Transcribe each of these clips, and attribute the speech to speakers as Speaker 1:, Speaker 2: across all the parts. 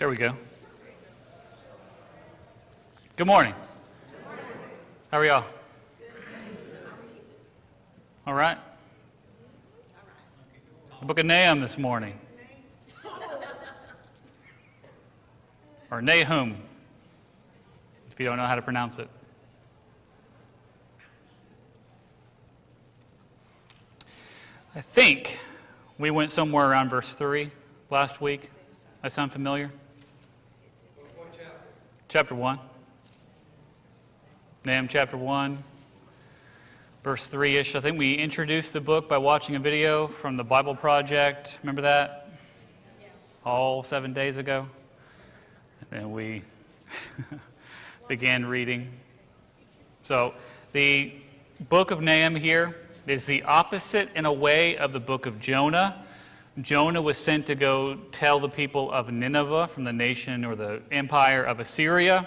Speaker 1: There we go. Good morning. How are y'all? All right. The book of Nahum this morning. Or Nahum, if you don't know how to pronounce it. I think we went somewhere around verse 3 last week. That sound familiar? Chapter 1. Nahum chapter 1, verse 3-ish. I think we introduced the book by watching a video from the Bible Project. Remember that? Yeah. All 7 days ago. And then we began reading. So the book of Nahum here is the opposite in a way of the book of Jonah. Jonah was sent to go tell the people of Nineveh from the nation or the empire of Assyria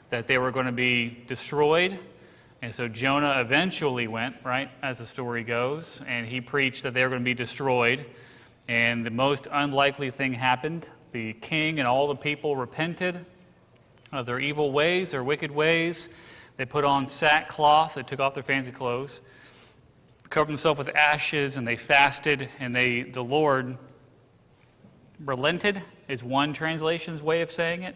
Speaker 1: that they were going to be destroyed. And so Jonah eventually went, right, as the story goes, and he preached that they were going to be destroyed. And the most unlikely thing happened. The king and all the people repented of their evil ways, their wicked ways. They put on sackcloth, they took off their fancy clothes, covered themselves with ashes, and they fasted, and the Lord relented, is one translation's way of saying it.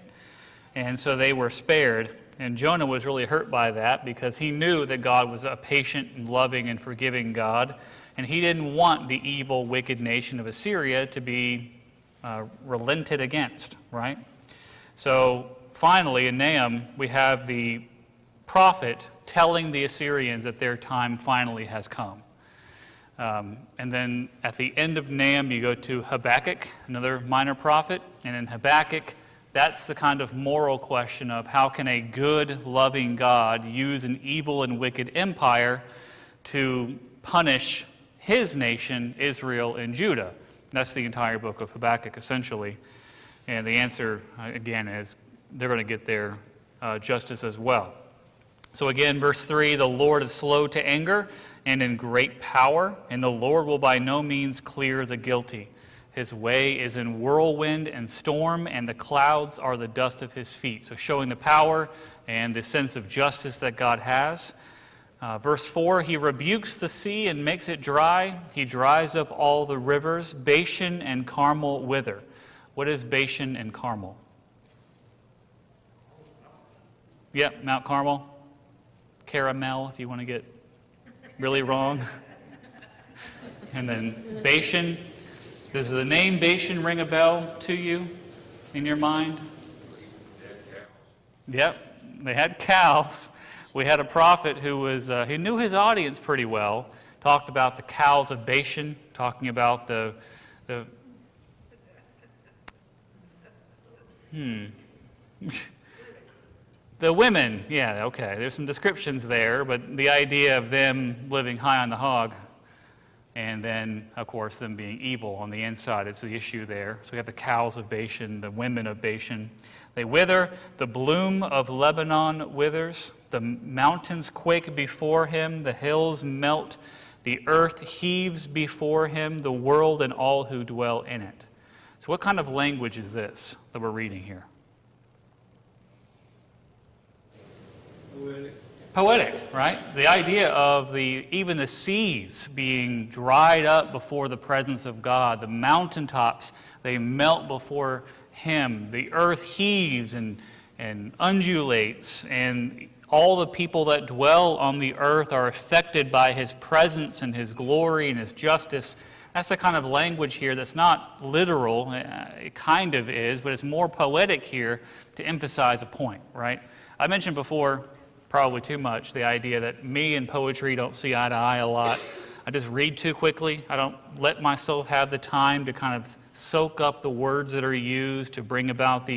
Speaker 1: And so they were spared. And Jonah was really hurt by that because he knew that God was a patient and loving and forgiving God. And he didn't want the evil, wicked nation of Assyria to be relented against, right? So finally, in Nahum, we have the prophet telling the Assyrians that their time finally has come. And then at the end of Nahum, you go to Habakkuk, another minor prophet. And in Habakkuk, that's the kind of moral question of how can a good, loving God use an evil and wicked empire to punish his nation, Israel and Judah. That's the entire book of Habakkuk, essentially. And the answer, again, is they're going to get their justice as well. So again, verse 3, the Lord is slow to anger and in great power, and the Lord will by no means clear the guilty. His way is in whirlwind and storm, and the clouds are the dust of his feet. So showing the power and the sense of justice that God has. Verse 4, he rebukes the sea and makes it dry. He dries up all the rivers. Bashan and Carmel wither. What is Bashan and Carmel? Yep, Mount Carmel. Caramel, if you want to get really wrong. And then Bashan. Does the name Bashan ring a bell to you in your mind? Yep, they had cows. We had a prophet who knew his audience pretty well, talked about the cows of Bashan, talking about the women. Yeah, okay, there's some descriptions there, but the idea of them living high on the hog, and then, of course, them being evil on the inside is the issue there. So we have the cows of Bashan, the women of Bashan. They wither. The bloom of Lebanon withers. The mountains quake before him. The hills melt. The earth heaves before him, the world and all who dwell in it. So what kind of language is this that we're reading here? Poetic, right? The idea of even the seas being dried up before the presence of God, the mountaintops, they melt before him, the earth heaves and undulates, and all the people that dwell on the earth are affected by his presence and his glory and his justice. That's the kind of language here that's not literal. It kind of is, but it's more poetic here to emphasize a point, right? I mentioned before, probably too much, the idea that me and poetry don't see eye to eye a lot. I just read too quickly. I don't let myself have the time to kind of soak up the words that are used to bring about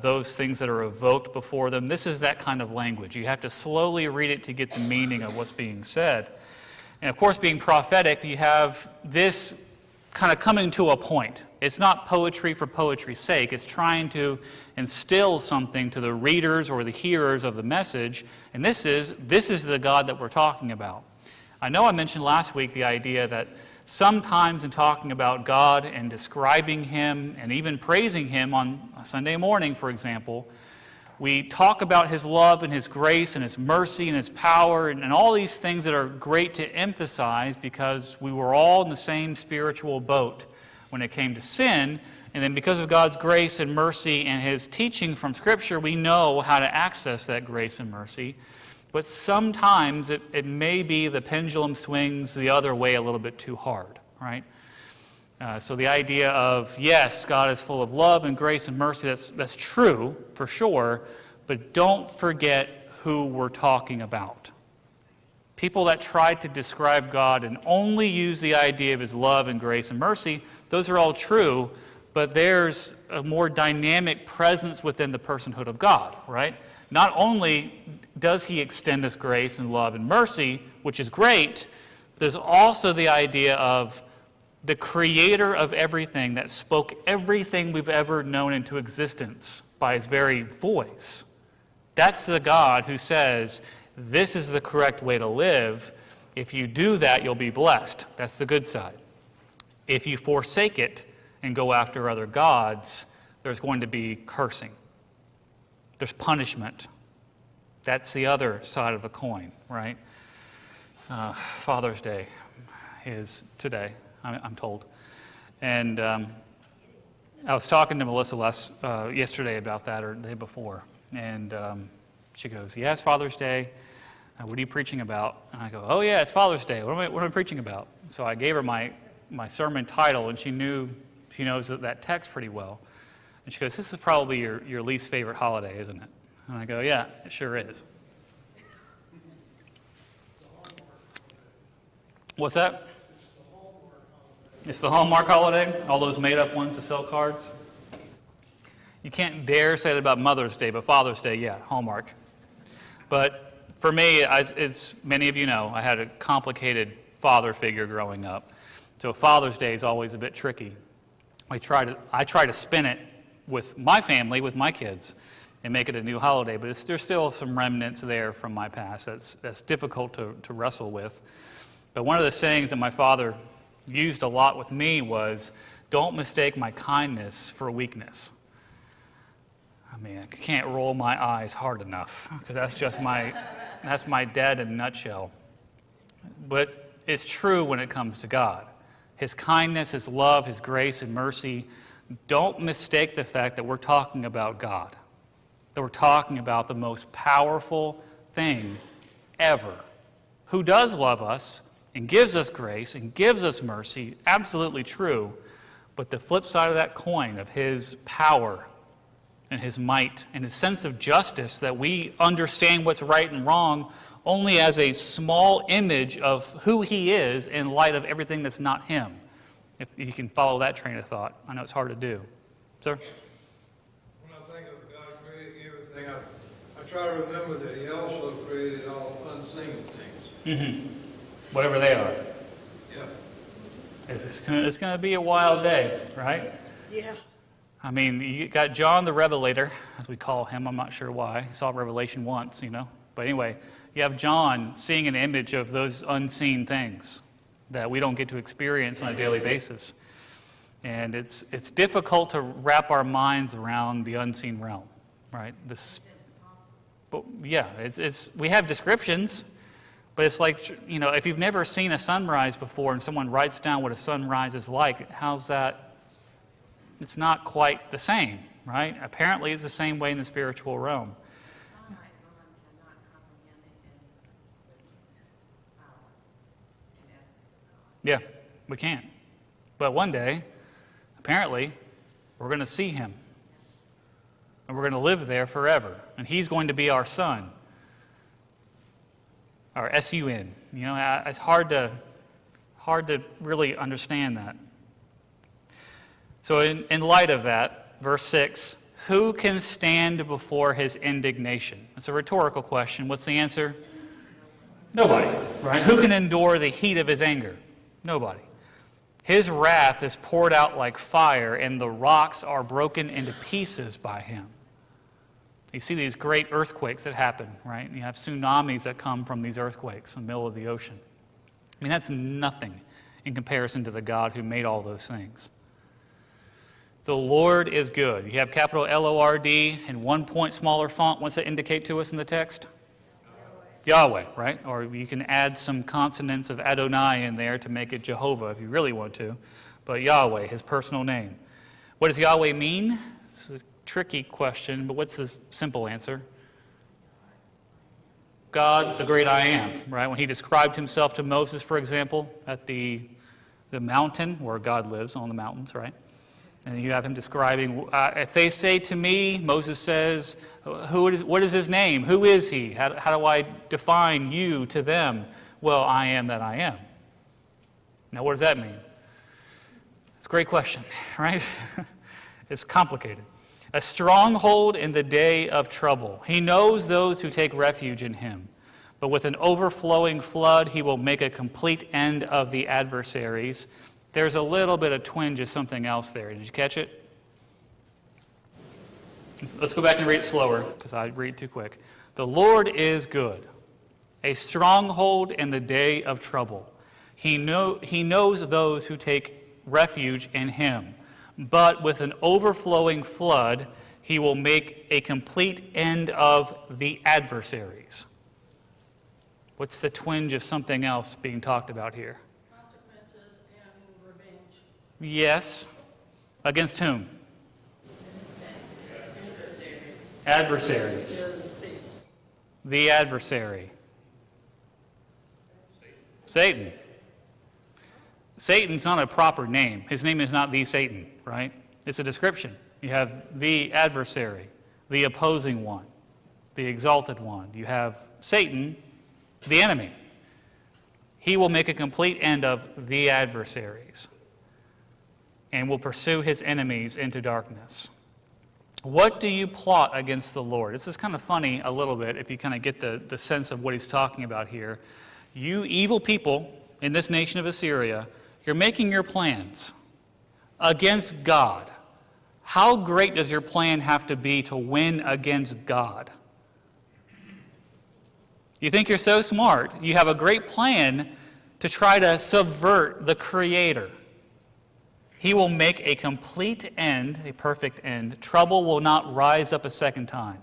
Speaker 1: those things that are evoked before them. This is that kind of language. You have to slowly read it to get the meaning of what's being said. And of course, being prophetic, you have this kind of coming to a point. It's not poetry for poetry's sake. It's trying to instill something to the readers or the hearers of the message. And this is the God that we're talking about. I know I mentioned last week the idea that sometimes in talking about God and describing Him and even praising Him on a Sunday morning, for example, we talk about His love and His grace and His mercy and His power and all these things that are great to emphasize because we were all in the same spiritual boat when it came to sin. And then because of God's grace and mercy and His teaching from Scripture, we know how to access that grace and mercy. But sometimes it may be the pendulum swings the other way a little bit too hard, right? So the idea of, yes, God is full of love and grace and mercy, that's true for sure, but don't forget who we're talking about. People that try to describe God and only use the idea of His love and grace and mercy, those are all true, but there's a more dynamic presence within the personhood of God, right? Not only does He extend us grace and love and mercy, which is great, there's also the idea of the creator of everything that spoke everything we've ever known into existence by His very voice. That's the God who says, this is the correct way to live. If you do that, you'll be blessed. That's the good side. If you forsake it and go after other gods, there's going to be cursing. There's punishment. That's the other side of the coin, right? Father's Day is today, I'm told. And I was talking to Melissa yesterday about that, or the day before. And she goes, yeah, it's Father's Day. What are you preaching about? And I go, oh yeah, it's Father's Day. What am I preaching about? So I gave her my sermon title, and she knows that text pretty well. And she goes, this is probably your least favorite holiday, isn't it? And I go, yeah, it sure is. What's that? It's the Hallmark holiday? All those made-up ones to sell cards? You can't dare say that about Mother's Day, but Father's Day, yeah, Hallmark. But for me, as many of you know, I had a complicated father figure growing up. So Father's Day is always a bit tricky. I try to spin it with my family, with my kids, and make it a new holiday. But there's still some remnants there from my past that's difficult to wrestle with. But one of the sayings that my father used a lot with me was, don't mistake my kindness for weakness. I mean, I can't roll my eyes hard enough, because that's my dad in a nutshell. But it's true when it comes to God. His kindness, His love, His grace and mercy. Don't mistake the fact that we're talking about God. That we're talking about the most powerful thing ever, who does love us and gives us grace and gives us mercy, absolutely true, but the flip side of that coin of His power and His might and His sense of justice, that we understand what's right and wrong only as a small image of who He is in light of everything that's not Him. If you can follow that train of thought. I know it's hard to do. Sir?
Speaker 2: When I think of God creating everything, I try to remember that He also created all unseen things.
Speaker 1: Mm-hmm. Whatever they are.
Speaker 2: Yeah.
Speaker 1: It's going to be a wild day, right?
Speaker 3: Yeah.
Speaker 1: I mean, you got John the Revelator, as we call him. I'm not sure why. He saw Revelation once, But anyway, you have John seeing an image of those unseen things that we don't get to experience on a daily basis. And it's difficult to wrap our minds around the unseen realm, right? But yeah, we have descriptions, but it's like, if you've never seen a sunrise before and someone writes down what a sunrise is like, how's that? It's not quite the same, right? Apparently it's the same way in the spiritual realm. Yeah, we can't. But one day, apparently, we're going to see Him. And we're going to live there forever. And He's going to be our Son. Our S-U-N. It's hard to really understand that. So in light of that, verse 6, who can stand before His indignation? It's a rhetorical question. What's the answer? Nobody, right? Who can endure the heat of His anger? Nobody. His wrath is poured out like fire, and the rocks are broken into pieces by Him. You see these great earthquakes that happen, right? You have tsunamis that come from these earthquakes in the middle of the ocean. I mean, that's nothing in comparison to the God who made all those things. The Lord is good. You have capital L-O-R-D and 1 point smaller font. What's that indicate to us in the text? Yahweh, right? Or you can add some consonants of Adonai in there to make it Jehovah if you really want to. But Yahweh, his personal name. What does Yahweh mean? This is a tricky question, but what's the simple answer? God, the great I am, right? When he described himself to Moses, for example, at the mountain where God lives on the mountains, right? And you have him describing, if they say to me, Moses says, what is his name? Who is he? How do I define you to them? Well, I am that I am. Now, what does that mean? It's a great question, right? It's complicated. A stronghold in the day of trouble. He knows those who take refuge in him. But with an overflowing flood, he will make a complete end of the adversaries. There's a little bit of twinge of something else there. Did you catch it? Let's go back and read it slower, because I read too quick. The Lord is good, a stronghold in the day of trouble. He knows those who take refuge in him. But with an overflowing flood, he will make a complete end of the adversaries. What's the twinge of something else being talked about here?
Speaker 3: Consequences and revenge.
Speaker 1: Yes. Against whom? Adversaries. The adversary. Satan. Satan's not a proper name. His name is not the Satan, right? It's a description. You have the adversary, the opposing one, the exalted one. You have Satan, the enemy. He will make a complete end of the adversaries and will pursue his enemies into darkness. What do you plot against the Lord? This is kind of funny a little bit if you kind of get the sense of what he's talking about here. You evil people in this nation of Assyria, you're making your plans against God. How great does your plan have to be to win against God? You think you're so smart. You have a great plan to try to subvert the Creator. He will make a complete end, a perfect end. Trouble will not rise up a second time,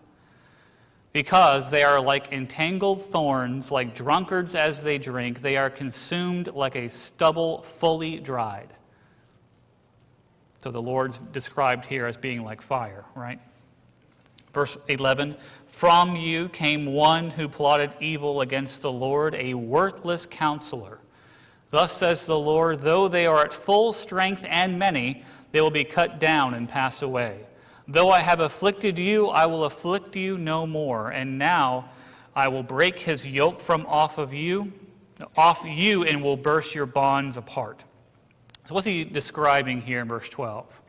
Speaker 1: because they are like entangled thorns, like drunkards as they drink. They are consumed like a stubble fully dried. So the Lord's described here as being like fire, right? Verse 11, from you came one who plotted evil against the Lord, a worthless counselor. Thus says the Lord, though they are at full strength and many, they will be cut down and pass away. Though I have afflicted you, I will afflict you no more. And now I will break his yoke from off you, and will burst your bonds apart. So what's he describing here in verse 12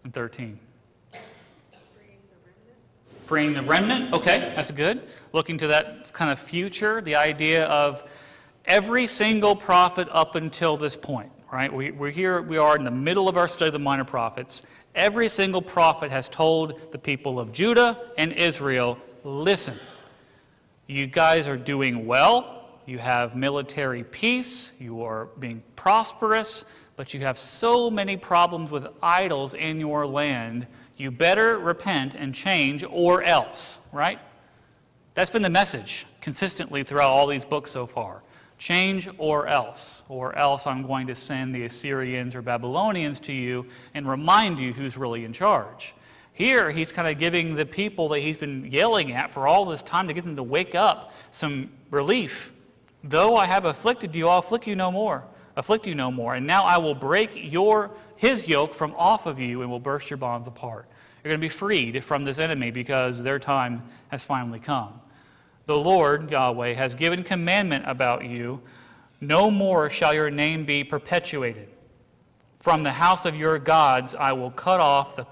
Speaker 1: and 13? Freeing the remnant. Okay, that's good. Looking to that kind of future, the idea of every single prophet up until this point, right? We are in the middle of our study of the minor prophets. Every single prophet has told the people of Judah and Israel, listen, you guys are doing well, you have military peace, you are being prosperous, but you have so many problems with idols in your land, you better repent and change or else, right? That's been the message consistently throughout all these books so far. Change or else I'm going to send the Assyrians or Babylonians to you and remind you who's really in charge. Here, he's kind of giving the people that he's been yelling at for all this time to get them to wake up some relief. Though I have afflicted you, I'll afflict you no more. And now I will break his yoke from off of you and will burst your bonds apart. You're going to be freed from this enemy because their time has finally come. The Lord, Yahweh, has given commandment about you. No more shall your name be perpetuated. From the house of your gods I will cut off the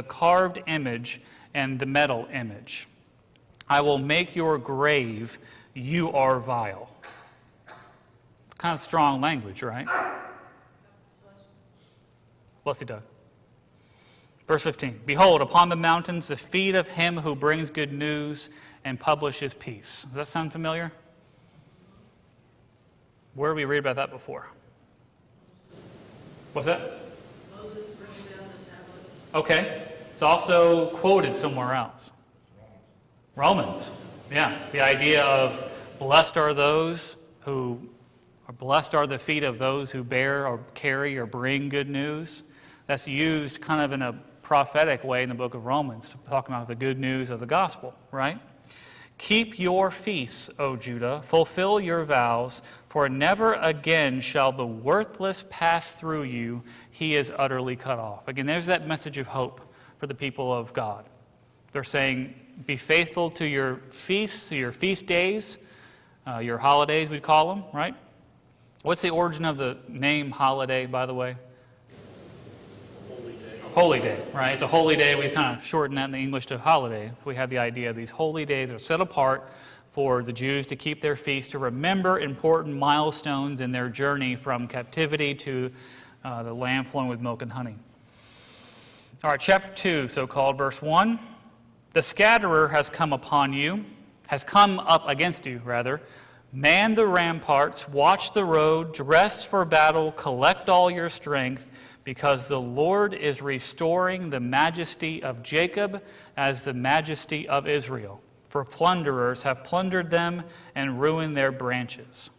Speaker 1: carved image and the metal image. I will make your grave, you are vile. Kind of strong language, right? Bless you, Doug. Verse 15, behold, upon the mountains the feet of him who brings good news and publishes peace. Does that sound familiar? Where did we read about that before? What's that?
Speaker 3: Moses bringing down the tablets.
Speaker 1: Okay. It's also quoted somewhere else. Romans. Yeah. The idea of blessed are those who, or blessed are the feet of those who bear or carry or bring good news. That's used kind of in a prophetic way in the book of Romans, talking about the good news of the gospel, right? Keep your feasts, O Judah, fulfill your vows, for never again shall the worthless pass through you. He is utterly cut off. Again, there's that message of hope for the people of God. They're saying, be faithful to your feasts, to your feast days, your holidays, we'd call them, right? What's the origin of the name holiday, by the way? Holy day, right? It's a holy day. We kind of shorten that in the English to holiday. We have the idea of these holy days are set apart for the Jews to keep their feast, to remember important milestones in their journey from captivity to the land flowing with milk and honey. All right, chapter 2, so-called, verse 1. The scatterer has come upon you, has come up against you, rather. Man the ramparts, watch the road, dress for battle, collect all your strength, because the Lord is restoring the majesty of Jacob as the majesty of Israel. For plunderers have plundered them and ruined their branches.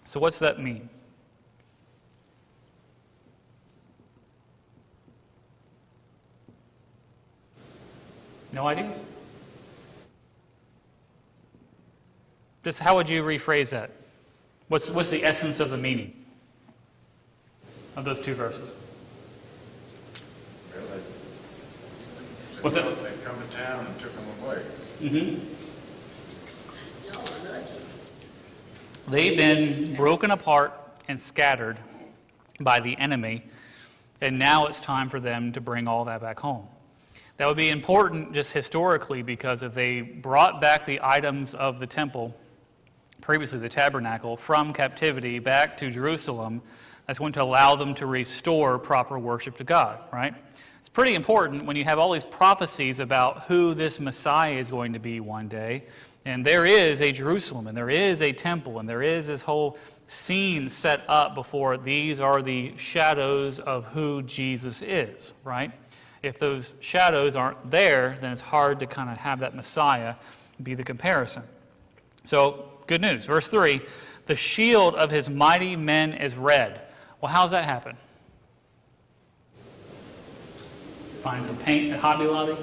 Speaker 1: So what's that mean? No ideas? How would you rephrase that? What's the essence of the meaning of those two verses?
Speaker 4: Well,
Speaker 1: What's that?
Speaker 4: They come to town and took them away.
Speaker 1: Mm-hmm. They've been broken apart and scattered by the enemy, and now it's time for them to bring all that back home. That would be important just historically, because if they brought back the items of the temple, previously the tabernacle, from captivity back to Jerusalem, that's going to allow them to restore proper worship to God, right? It's pretty important when you have all these prophecies about who this Messiah is going to be one day, and there is a Jerusalem, and there is a temple, and there is this whole scene set up before these are the shadows of who Jesus is, right? If those shadows aren't there, then it's hard to kind of have that Messiah be the comparison. So, good news. Verse 3, the shield of his mighty men is red. Well, how's that happen? Find some paint at Hobby Lobby?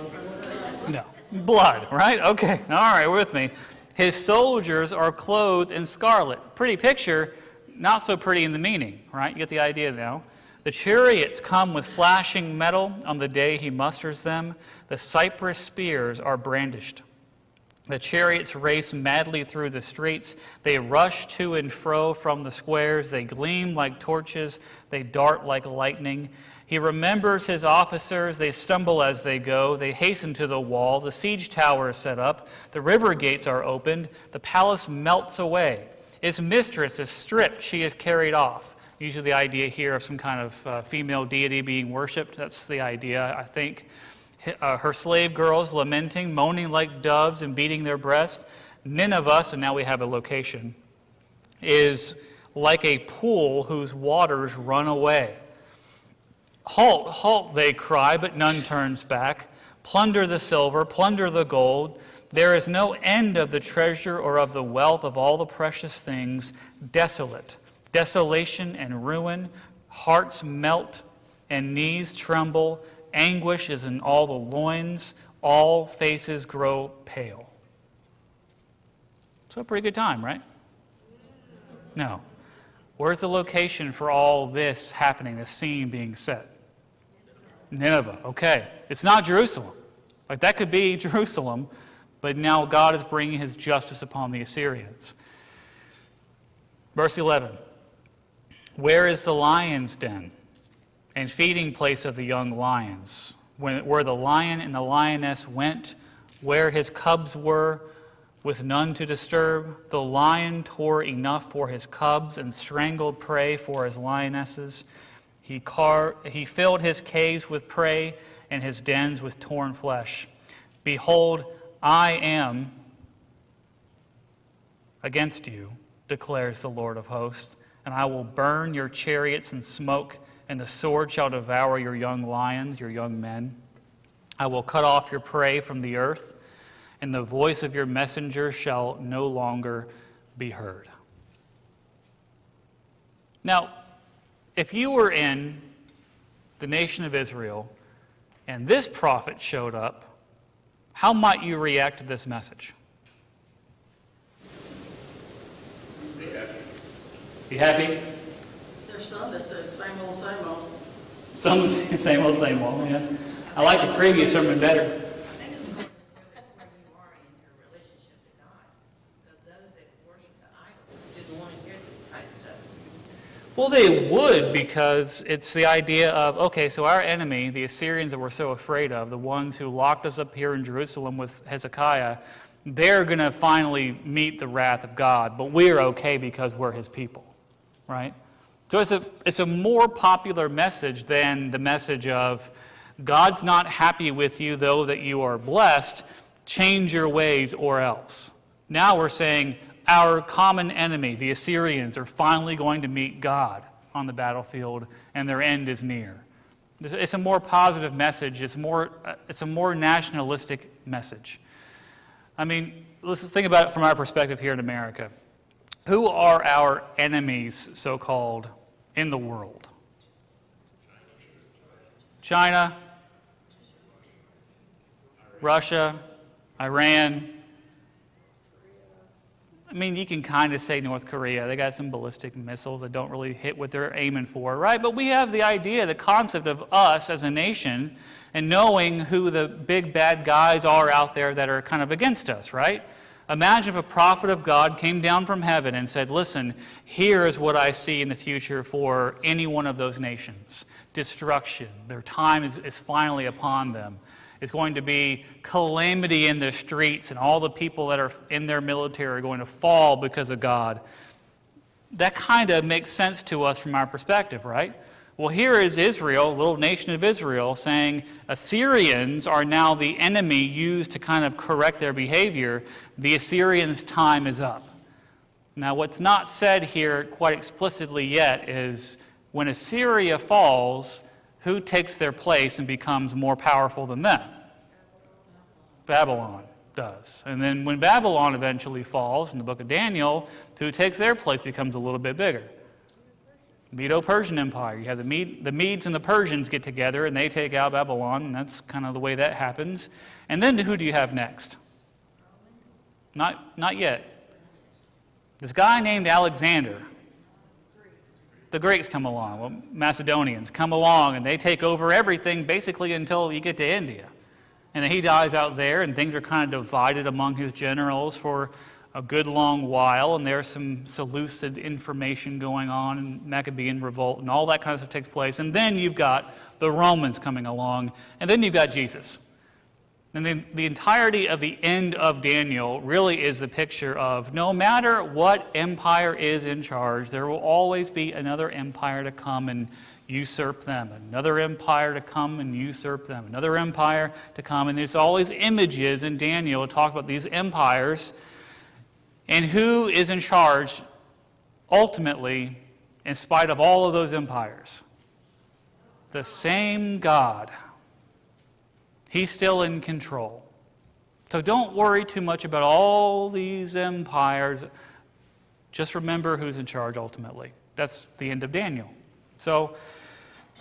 Speaker 1: No. Blood, right? Okay. All right, with me. His soldiers are clothed in scarlet. Pretty picture, not so pretty in the meaning, right? You get the idea now. The chariots come with flashing metal on the day he musters them. The cypress spears are brandished. The chariots race madly through the streets. They rush to and fro from the squares. They gleam like torches. They dart like lightning. He remembers his officers. They stumble as they go. They hasten to the wall. The siege tower is set up. The river gates are opened. The palace melts away. Its mistress is stripped. She is carried off. Usually the idea here of some kind of female deity being worshipped. That's the idea, I think. Her slave girls lamenting, moaning like doves and beating their breasts. Nineveh, so now we have a location, is like a pool whose waters run away. Halt, halt, they cry, but none turns back. Plunder the silver, plunder the gold. There is no end of the treasure or of the wealth of all the precious things. Desolate, desolation and ruin. Hearts melt and knees tremble. Anguish is in all the loins. All faces grow pale. So a pretty good time, right? No. Where's the location for all this happening, this scene being set? Nineveh. Okay. It's not Jerusalem. Like, that could be Jerusalem, but now God is bringing his justice upon the Assyrians. Verse 11. Where is the lion's den and feeding place of the young lions? Where the lion and the lioness went, where his cubs were, with none to disturb. The lion tore enough for his cubs and strangled prey for his lionesses. He filled his caves with prey and his dens with torn flesh. Behold, I am against you, declares the Lord of hosts, and I will burn your chariots in smoke and the sword shall devour your young lions, your young men. I will cut off your prey from the earth, and the voice of your messenger shall no longer be heard. Now, if you were in the nation of Israel and this prophet showed up, how might you react to this message? Be happy?
Speaker 3: There's some that said same old, same old.
Speaker 1: Some same old, yeah. I like the previous sermon better.
Speaker 5: I think it's important to know where you are in your relationship to God. Because those that worship the idols didn't want to hear this type of stuff.
Speaker 1: Well, they would, because it's the idea of, okay, so our enemy, the Assyrians that we're so afraid of, the ones who locked us up here in Jerusalem with Hezekiah, they're going to finally meet the wrath of God, but we're okay because we're his people, right? So it's a more popular message than the message of, God's not happy with you, though that you are blessed, change your ways or else. Now we're saying, our common enemy, the Assyrians, are finally going to meet God on the battlefield, and their end is near. It's a more positive message. It's a more nationalistic message. I mean, let's think about it from our perspective here in America. Who are our enemies, so-called, in the world? China, Russia, Iran. I mean, you can kind of say North Korea. They got some ballistic missiles that don't really hit what they're aiming for, right? But we have the idea, the concept of us as a nation and knowing who the big bad guys are out there that are kind of against us, right? Imagine if a prophet of God came down from heaven and said, listen, here is what I see in the future for any one of those nations. Destruction. Their time is finally upon them. It's going to be calamity in the streets, and all the people that are in their military are going to fall because of God. That kind of makes sense to us from our perspective, right? Well, here is Israel, a little nation of Israel, saying Assyrians are now the enemy used to kind of correct their behavior. The Assyrians' time is up. Now, what's not said here quite explicitly yet is when Assyria falls, who takes their place and becomes more powerful than them? Babylon does. And then when Babylon eventually falls in the book of Daniel, who takes their place becomes a little bit bigger. Medo-Persian Empire. You have the Medes and the Persians get together and they take out Babylon, and that's kind of the way that happens. And then who do you have next? Not yet. This guy named Alexander. The Greeks come along, well, Macedonians come along, and they take over everything basically until you get to India. And then he dies out there, and things are kind of divided among his generals for a good long while, and there's some Seleucid information going on, and Maccabean revolt, and all that kind of stuff takes place. And then you've got the Romans coming along, and then you've got Jesus. And then the entirety of the end of Daniel really is the picture of no matter what empire is in charge, there will always be another empire to come and usurp them, another empire to come and usurp them, another empire to come. And there's always images in Daniel to talk about these empires and who is in charge ultimately in spite of all of those empires. The same God. He's still in control. So don't worry too much about all these empires. Just remember who's in charge ultimately. That's the end of Daniel. So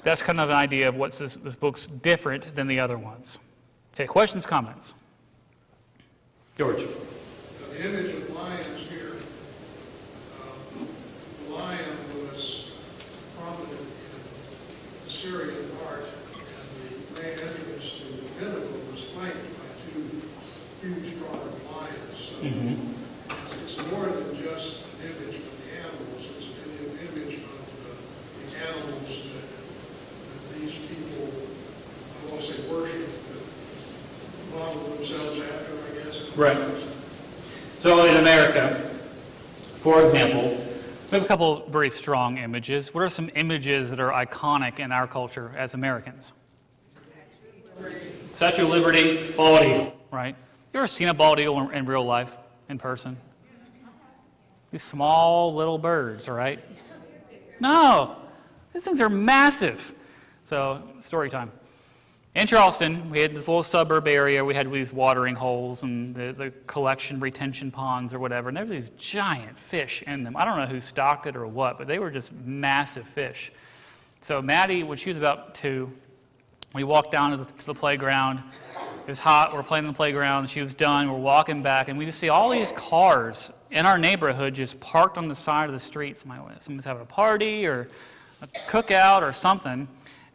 Speaker 1: that's kind of an idea of what's this book's different than the other ones. Okay, questions, comments? George.
Speaker 2: The image of lions here, the lion was prominent in Assyrian art, and the main entrance to the pinnacle was flanked by two huge bronze lions. So it's more than just an image of the animals, it's an image of the animals that these people, I won't say worship, but model themselves after, I guess.
Speaker 1: Right. So in America, for example, we have a couple very strong images. What are some images that are iconic in our culture as Americans? Statue of Liberty, bald eagle, right? You ever seen a bald eagle in real life, in person? These small little birds, right? No. These things are massive. So, story time. In Charleston, we had this little suburb area. We had these watering holes and the collection retention ponds or whatever. And there were these giant fish in them. I don't know who stocked it or what, but they were just massive fish. So Maddie, when she was about 2, we walked down to the playground. It was hot. We're playing on the playground. She was done. We're walking back, and we just see all these cars in our neighborhood just parked on the side of the street. Someone's having a party or a cookout or something.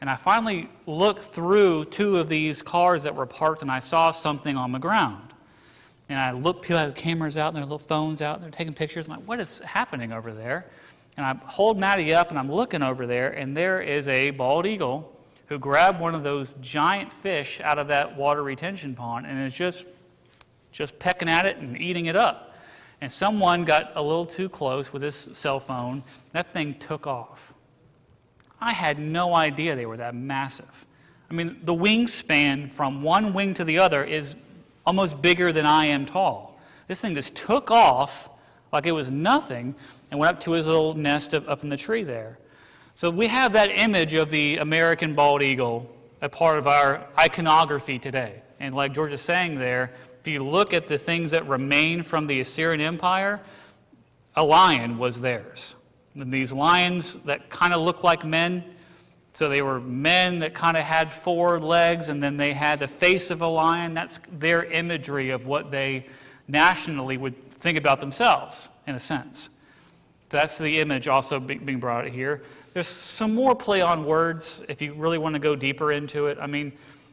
Speaker 1: And I finally looked through 2 of these cars that were parked, and I saw something on the ground. And I looked, people had cameras out and their little phones out, and they're taking pictures. I'm like, what is happening over there? And I hold Maddie up, and I'm looking over there, and there is a bald eagle who grabbed one of those giant fish out of that water retention pond and is just pecking at it and eating it up. And someone got a little too close with his cell phone. That thing took off. I had no idea they were that massive. I mean, the wingspan from one wing to the other is almost bigger than I am tall. This thing just took off like it was nothing and went up to his little nest up in the tree there. So we have that image of the American bald eagle, a part of our iconography today. And like George is saying there, if you look at the things that remain from the Assyrian Empire, a lion was theirs. And these lions that kind of look like men, so they were men that kind of had 4 legs, and then they had the face of a lion. That's their imagery of what they nationally would think about themselves, in a sense. That's the image also being brought out here. There's some more play on words if you really want to go deeper into it. I mean,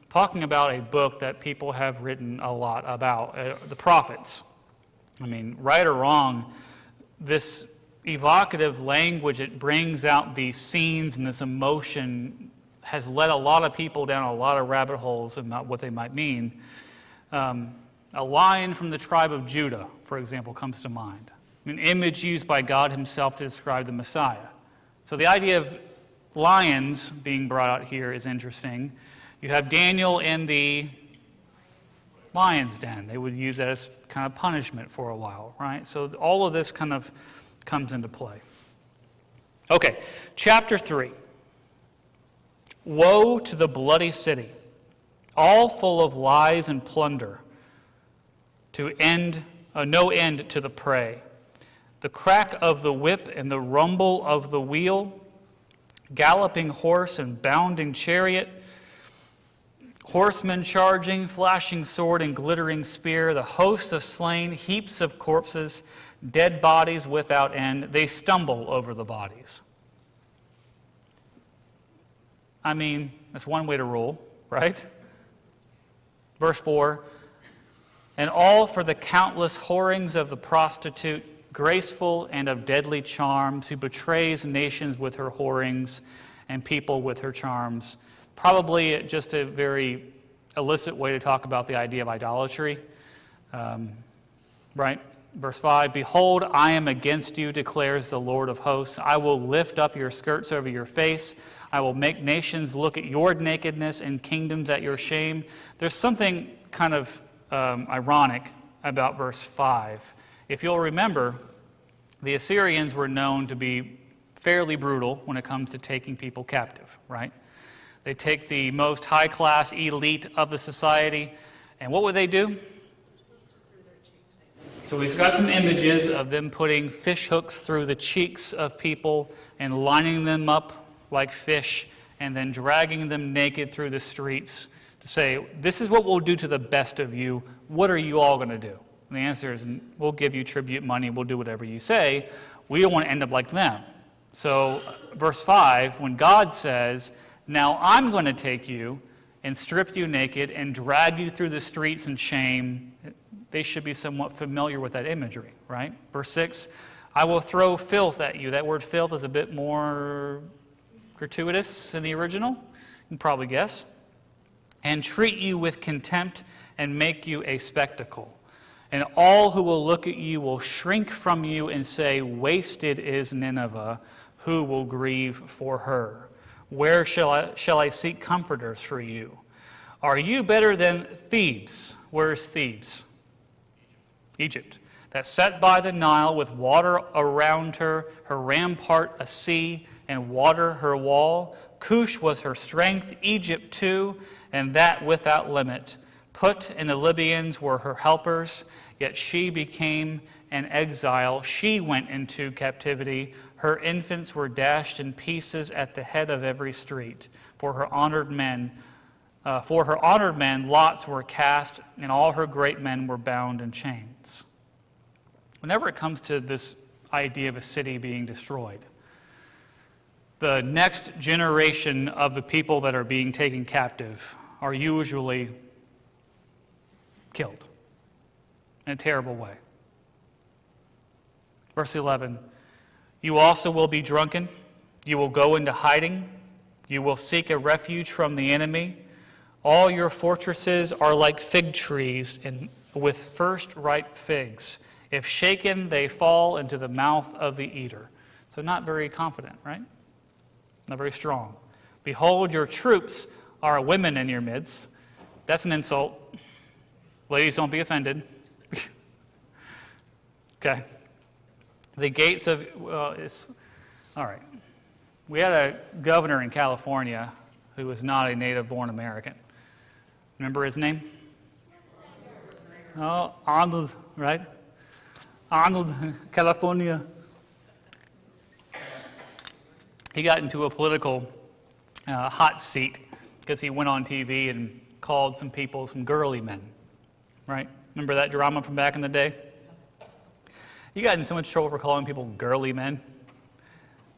Speaker 1: talking about a book that people have written a lot about, the prophets. I mean, right or wrong, this evocative language, it brings out these scenes and this emotion has led a lot of people down a lot of rabbit holes about what they might mean. A lion from the tribe of Judah, for example, comes to mind. An image used by God himself to describe the Messiah. So the idea of lions being brought out here is interesting. You have Daniel in the lion's den. They would use that as kind of punishment for a while, right? So all of this kind of comes into play. Okay, chapter 3. Woe to the bloody city, all full of lies and plunder, no end to the prey. The crack of the whip and the rumble of the wheel, galloping horse and bounding chariot, horsemen charging, flashing sword and glittering spear, the hosts of slain, heaps of corpses, dead bodies without end. They stumble over the bodies. I mean, that's one way to rule, right? Verse 4, and all for the countless whorings of the prostitute, graceful and of deadly charms, who betrays nations with her whorings and people with her charms. Probably just a very illicit way to talk about the idea of idolatry, right? Verse 5, behold, I am against you, declares the Lord of hosts. I will lift up your skirts over your face. I will make nations look at your nakedness and kingdoms at your shame. There's something kind of ironic about verse 5. If you'll remember, the Assyrians were known to be fairly brutal when it comes to taking people captive, right? They take the most high-class elite of the society, and what would they do? So we've got some images of them putting fish hooks through the cheeks of people and lining them up like fish and then dragging them naked through the streets to say, this is what we'll do to the best of you. What are you all going to do? And the answer is, we'll give you tribute money. We'll do whatever you say. We don't want to end up like them. So verse 5, when God says, now I'm going to take you and strip you naked and drag you through the streets in shame, they should be somewhat familiar with that imagery, right? Verse 6, I will throw filth at you. That word filth is a bit more gratuitous in the original, you can probably guess. And treat you with contempt and make you a spectacle. And all who will look at you will shrink from you and say, wasted is Nineveh, who will grieve for her? Where shall I seek comforters for you? Are you better than Thebes? Where is Thebes? Egypt. That sat by the Nile with water around her, her rampart a sea, and water her wall. Cush was her strength, Egypt too, and that without limit. Put and the Libyans were her helpers, yet she became an exile. She went into captivity. Her infants were dashed in pieces at the head of every street. For her honored men, lots were cast, and all her great men were bound in chains. Whenever it comes to this idea of a city being destroyed, the next generation of the people that are being taken captive are usually killed in a terrible way. Verse 11, you also will be drunken, you will go into hiding, you will seek a refuge from the enemy. All your fortresses are like fig trees with first ripe figs. If shaken, they fall into the mouth of the eater. So not very confident, right? Not very strong. Behold, your troops are women in your midst. That's an insult. Ladies, don't be offended. Okay. The gates of, all right. We had a governor in California who was not a native-born American. Remember his name? Oh, Arnold, right? Arnold, California. He got into a political hot seat because he went on TV and called some people some girly men, right? Remember that drama from back in the day? He got in so much trouble for calling people girly men.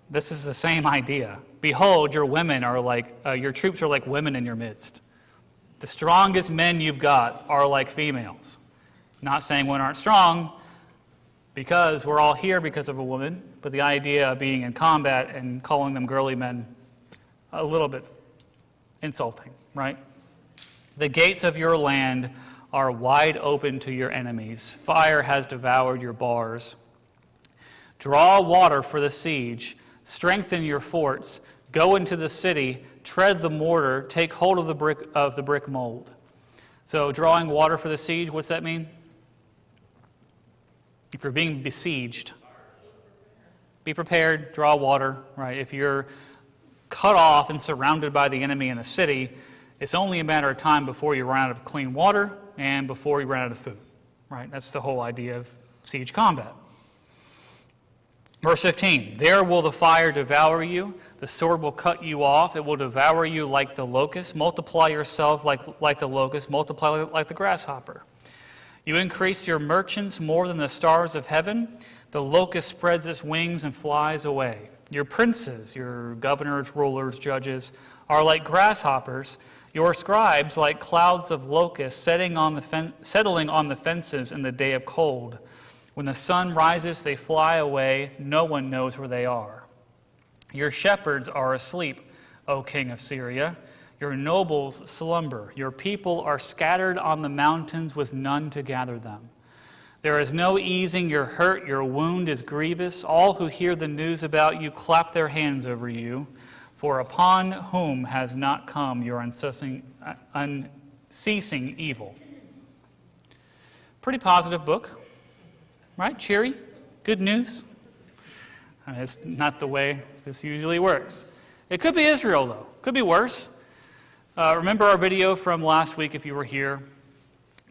Speaker 1: This is the same idea. Behold, your women are like, your troops are like women in your midst. The strongest men you've got are like females. Not saying women aren't strong, because we're all here because of a woman, but the idea of being in combat and calling them girly men, a little bit insulting, right? The gates of your land are wide open to your enemies. Fire has devoured your bars. Draw water for the siege. Strengthen your forts. Go into the city. Tread the mortar. Take hold of the brick mold. So drawing water for the siege, what's that mean? If you're being besieged, be prepared, draw water, right? If you're cut off and surrounded by the enemy in a city, it's only a matter of time before you run out of clean water and before you run out of food, right? That's the whole idea of siege combat. Verse 15, there will the fire devour you, the sword will cut you off, it will devour you like the locust, multiply yourself like the locust, multiply like the grasshopper. You increase your merchants more than the stars of heaven, the locust spreads its wings and flies away. Your princes, your governors, rulers, judges, are like grasshoppers, your scribes like clouds of locusts settling on the fences in the day of cold. When the sun rises, they fly away. No one knows where they are. Your shepherds are asleep, O king of Syria. Your nobles slumber. Your people are scattered on the mountains with none to gather them. There is no easing your hurt. Your wound is grievous. All who hear the news about you clap their hands over you. For upon whom has not come your unceasing evil? Pretty positive book. Right? Cheery? Good news? I mean, it's not the way this usually works. It could be Israel, though. Could be worse. Remember our video from last week if you were here.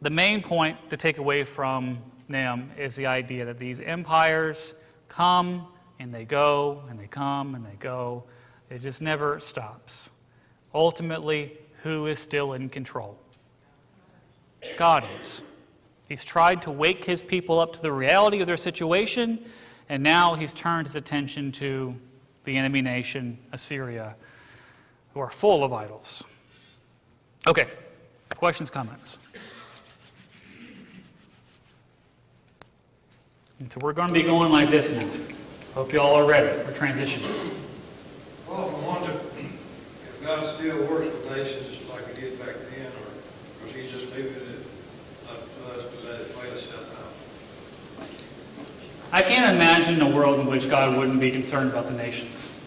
Speaker 1: The main point to take away from Nahum is the idea that these empires come and they go, and they come and they go. It just never stops. Ultimately, who is still in control? God is. He's tried to wake his people up to the reality of their situation, and now he's turned his attention to the enemy nation, Assyria, who are full of idols. Okay, questions, comments? And so we're going to be going like this now. Hope you all are ready. We're transitioning.
Speaker 2: I often wonder if God still works with nations like he did back then, or is he just leaving it up to us to let it play itself out?
Speaker 1: I can't imagine a world in which God wouldn't be concerned about the nations.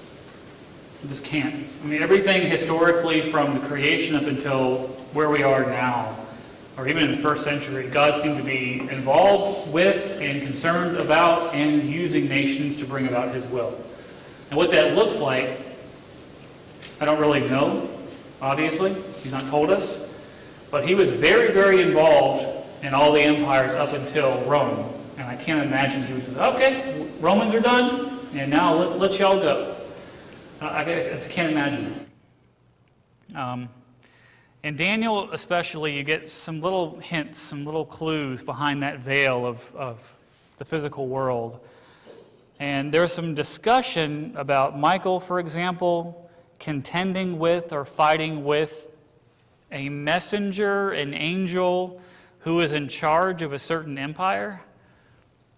Speaker 1: I just can't. I mean, everything historically from the creation up until where we are now, or even in the first century, God seemed to be involved with and concerned about and using nations to bring about his will. And what that looks like, I don't really know, obviously. He's not told us. But he was very, very involved in all the empires up until Rome. And I can't imagine he was, okay, Romans are done, and now let y'all go. I just can't imagine it. In Daniel especially, you get some little hints, some little clues behind that veil of the physical world. And there's some discussion about Michael, for example, contending with or fighting with a messenger, an angel, who is in charge of a certain empire.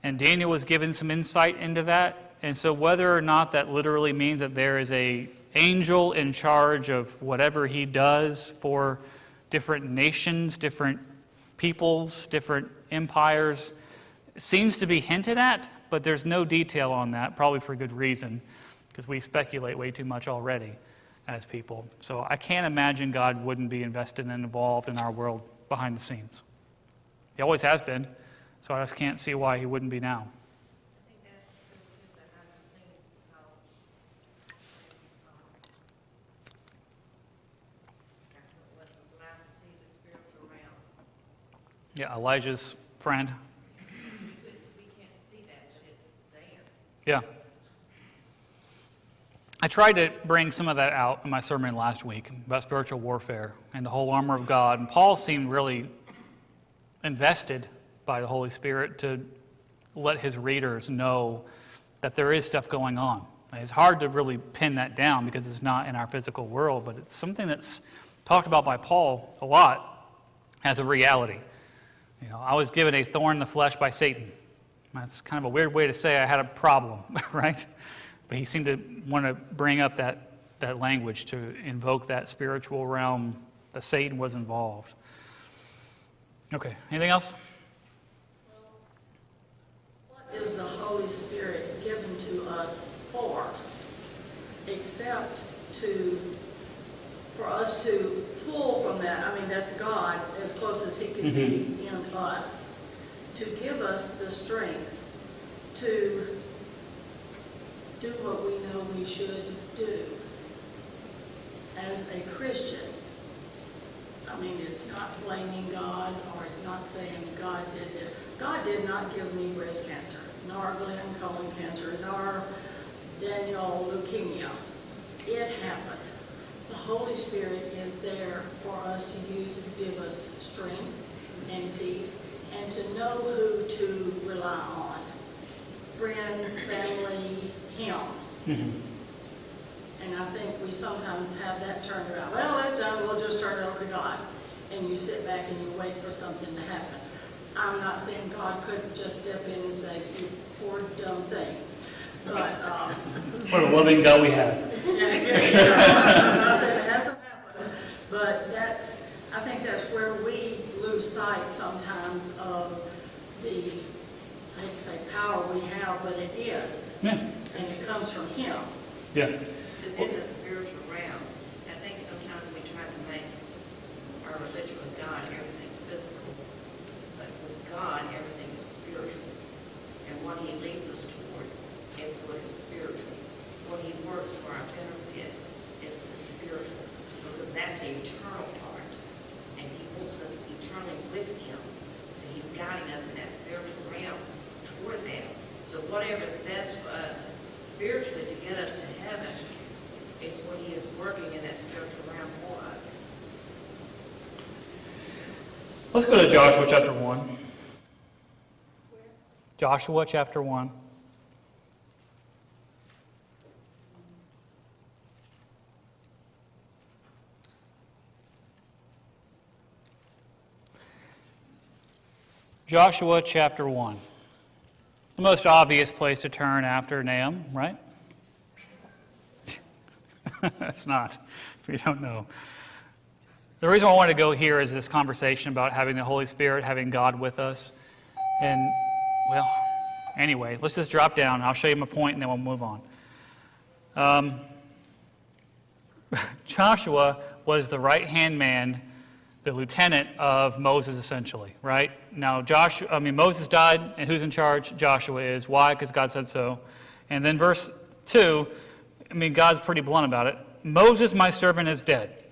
Speaker 1: And Daniel was given some insight into that. And so whether or not that literally means that there is an angel in charge of whatever he does for different nations, different peoples, different empires, seems to be hinted at, but there's no detail on that, probably for good reason, because we speculate way too much already as people. So I can't imagine God wouldn't be invested and involved in our world behind the scenes. He always has been, so I just can't see why he wouldn't be now.
Speaker 5: I think that's true behind the scenes because was allowed to see the spiritual realms.
Speaker 1: Yeah, Elijah's friend.
Speaker 5: We can't see that, but it's there.
Speaker 1: Yeah. I tried to bring some of that out in my sermon last week about spiritual warfare and the whole armor of God. And Paul seemed really invested by the Holy Spirit to let his readers know that there is stuff going on. It's hard to really pin that down because it's not in our physical world, but it's something that's talked about by Paul a lot as a reality. You know, I was given a thorn in the flesh by Satan. That's kind of a weird way to say I had a problem, right? But he seemed to want to bring up that language to invoke that spiritual realm that Satan was involved. Okay, anything else?
Speaker 3: What is the Holy Spirit given to us for? Except for us to pull from that. I mean, that's God as close as he can be in us, to give us the strength to do what we know we should do as a Christian. I mean, it's not blaming God, or it's not saying God did it. God did not give me breast cancer, nor Glenn colon cancer, nor Daniel leukemia. It happened. The Holy Spirit is there for us to use to give us strength and peace, and to know who to rely on. Friends, family, Him. And I think we sometimes have that turned around. Well, it's done, we'll just turn it over to God. And you sit back and you wait for something to happen. I'm not saying God couldn't just step in and say, you poor dumb thing. But,
Speaker 1: What a loving God we have.
Speaker 3: I'm not saying it hasn't happened, but I think that's where we lose sight sometimes of the, I hate to say power we have, but it is.
Speaker 1: Yeah.
Speaker 3: And it comes from Him.
Speaker 1: Yeah.
Speaker 5: It's in the spiritual realm. I think sometimes we try to make our religion with God everything physical, but with God everything is spiritual. And what He leads us toward is what is spiritual. What He works for our benefit is the spiritual, because that's the eternal part. And He wants us eternally with Him. So He's guiding us in that spiritual realm toward that. So whatever is best for us spiritually to get us to heaven is what He is working in that spiritual realm for us.
Speaker 1: Let's go to Joshua chapter 1. Joshua chapter 1. Joshua chapter 1. The most obvious place to turn after Nahum, right? That's not, if you don't know. The reason I want to go here is this conversation about having the Holy Spirit, having God with us. And, well, anyway, let's just drop down. I'll show you my point, and then we'll move on. Joshua was the right-hand man, the lieutenant of Moses, essentially, right? Now, Moses died, and who's in charge? Joshua is. Why? Because God said so. And then verse 2, God's pretty blunt about it. Moses, my servant, is dead.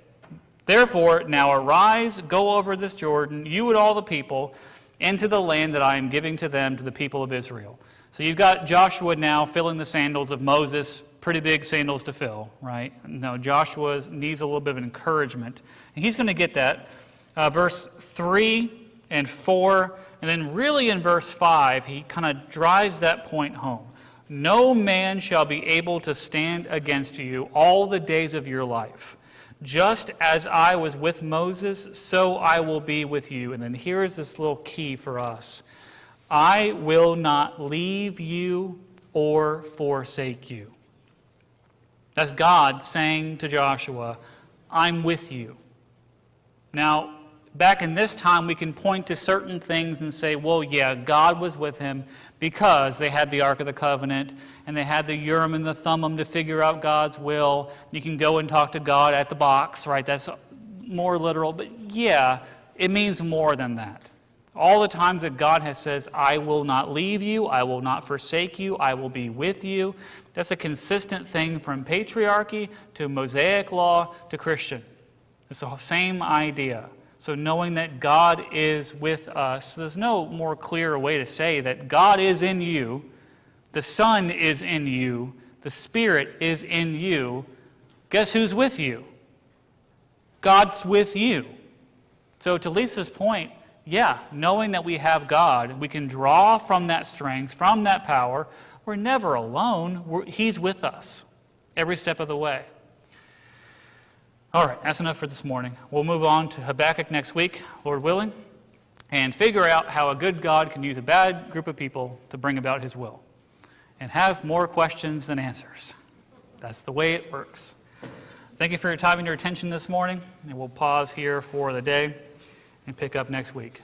Speaker 1: Therefore, now arise, go over this Jordan, you and all the people, into the land that I am giving to them, to the people of Israel. So you've got Joshua now filling the sandals of Moses, pretty big sandals to fill, right? No, Joshua needs a little bit of encouragement, and he's going to get that. Verse 3 and 4, and then really in verse 5, he kind of drives that point home. No man shall be able to stand against you all the days of your life. Just as I was with Moses, so I will be with you. And then here's this little key for us. I will not leave you or forsake you. That's God saying to Joshua, I'm with you. Now, back in this time, we can point to certain things and say, well, yeah, God was with him because they had the Ark of the Covenant and they had the Urim and the Thummim to figure out God's will. You can go and talk to God at the box, right? That's more literal. But yeah, it means more than that. All the times that God has says, I will not leave you, I will not forsake you, I will be with you. That's a consistent thing from patriarchy to Mosaic law to Christian. It's the same idea. So knowing that God is with us, there's no more clear way to say that God is in you, the Son is in you, the Spirit is in you. Guess who's with you? God's with you. So to Lisa's point, yeah, knowing that we have God, we can draw from that strength, from that power. We're never alone. He's with us every step of the way. All right, that's enough for this morning. We'll move on to Habakkuk next week, Lord willing, and figure out how a good God can use a bad group of people to bring about his will and have more questions than answers. That's the way it works. Thank you for your time and your attention this morning, and we'll pause here for the day and pick up next week.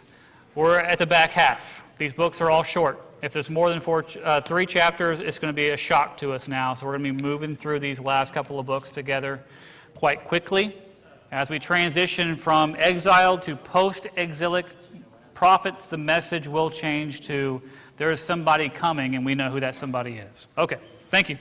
Speaker 1: We're at the back half. These books are all short. If there's more than 3 chapters, it's going to be a shock to us now, so we're going to be moving through these last couple of books together quite quickly. As we transition from exile to post-exilic prophets, the message will change to there is somebody coming, and we know who that somebody is. Okay, thank you.